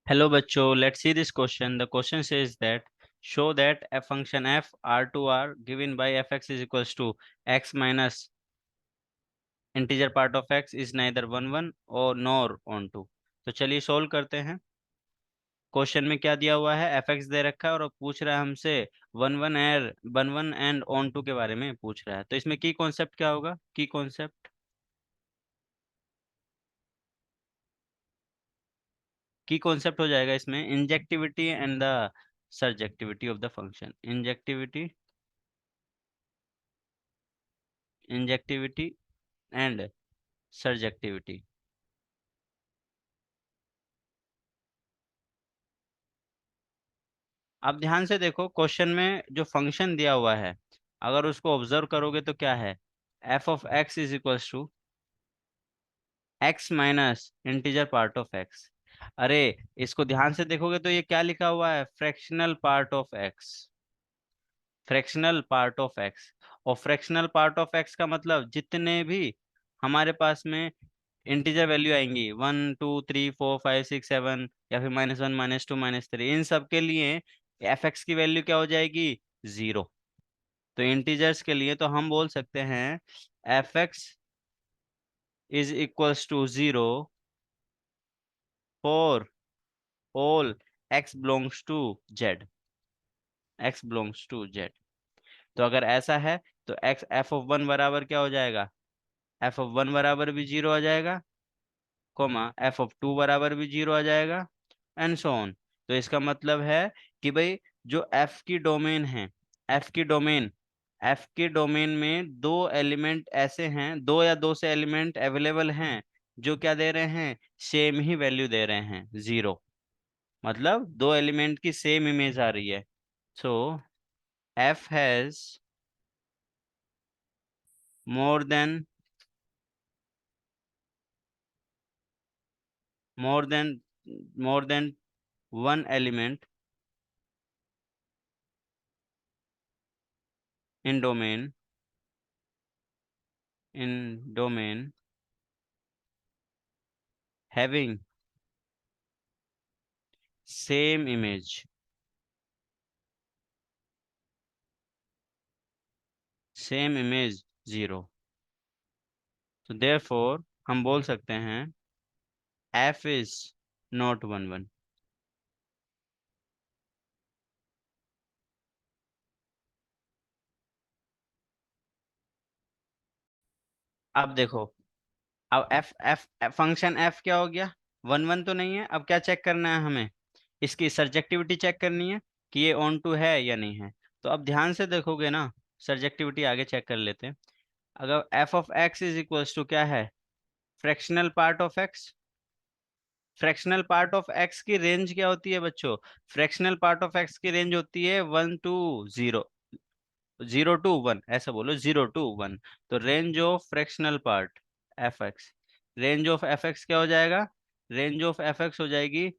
Hello bachcho, let's see this question. The question says that show that a function f r to r given by fx is equals to x minus integer part of x is neither 1 1 और nor on 2। तो चलिए solve करते हैं। Question में क्या दिया हुआ है, एफ एक्स दे रखा है और पूछ रहा है हमसे one one and onto के बारे में पूछ रहा है। तो इसमें की कॉन्सेप्ट क्या होगा, की कॉन्सेप्ट हो जाएगा इसमें injectivity and the surjectivity of the function. Injectivity and surjectivity. अब ध्यान से देखो, क्वेश्चन में जो फंक्शन दिया हुआ है अगर उसको ऑब्जर्व करोगे तो क्या है, F of X is equals to X minus integer part of X. अरे, इसको ध्यान से देखोगे तो ये क्या लिखा हुआ है, fractional part of x. Fractional part of x, और फ्रैक्शनल पार्ट ऑफ एक्स का मतलब जितने भी हमारे पास में इंटीजर वैल्यू आएंगी 1 2 3 4 5 6 7, या फिर -1 -2 -3, इन सब के लिए एफ एक्स की वैल्यू क्या हो जाएगी, 0। तो इंटीजर्स के लिए तो हम बोल सकते हैं F X is equals to 0 for all X belongs to Z. X belongs to Z. तो अगर ऐसा है तो एक्स एफ ऑफ वन बराबर क्या हो जाएगा, एफ ऑफ वन बराबर भी 0 आ जाएगा, कोमा एफ ऑफ टू बराबर भी 0 आ जाएगा, एंड सो ऑन। तो इसका मतलब है कि भाई जो एफ की डोमेन है, एफ की डोमेन एफ के डोमेन में दो एलिमेंट ऐसे हैं, दो या दो से एलिमेंट अवेलेबल हैं जो क्या दे रहे हैं, सेम ही वैल्यू दे रहे हैं, 0। मतलब दो एलिमेंट की सेम इमेज आ रही है। So f has more than more than more than one element in domain having same image, 0। तो therefore हम बोल सकते हैं f is not 1 1। अब देखो, अब f f फंक्शन f क्या हो गया, 1 1 तो नहीं है। अब क्या चेक करना है हमें, इसकी सर्जेक्टिविटी चेक करनी है कि ये ऑन टू है या नहीं है। तो अब ध्यान से देखोगे ना, सर्जेक्टिविटी आगे चेक कर लेते हैं। अगर f of x is equals to क्या है, fractional part of x। Fractional part of X की रेंज क्या होती है बच्चों, फ्रैक्शनल पार्ट ऑफ एक्स की रेंज होती है 1 to 0, 0 to 1, ऐसा बोलो 0 to 1। तो range of fractional part F x, range of F x क्या हो जाएगा, रेंज ऑफ एफ एक्स हो जाएगी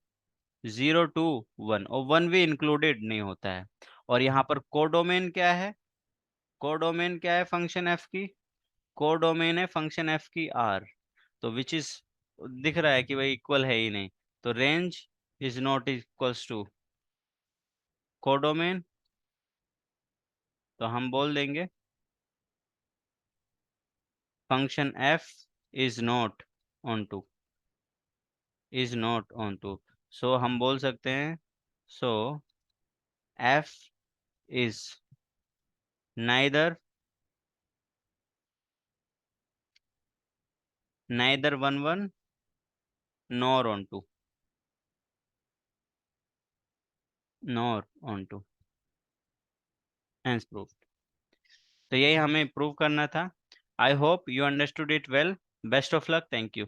0 to 1, और 1 भी इंक्लूडेड नहीं होता है। और यहाँ पर कोडोमेन क्या है, कोडोमेन क्या है फंक्शन एफ की, कोडोमेन है फंक्शन एफ की आर। तो विच इज, दिख रहा है कि भाई इक्वल है ही नहीं। तो range is not equals to codomain. तो हम बोल देंगे function f is not onto, is not onto. So हम बोल सकते हैं, so f is neither neither 1 1 nor onto, nor onto, hence proof. तो यही हमें प्रूव करना था। I hope you understood it well. Best of luck, thank you.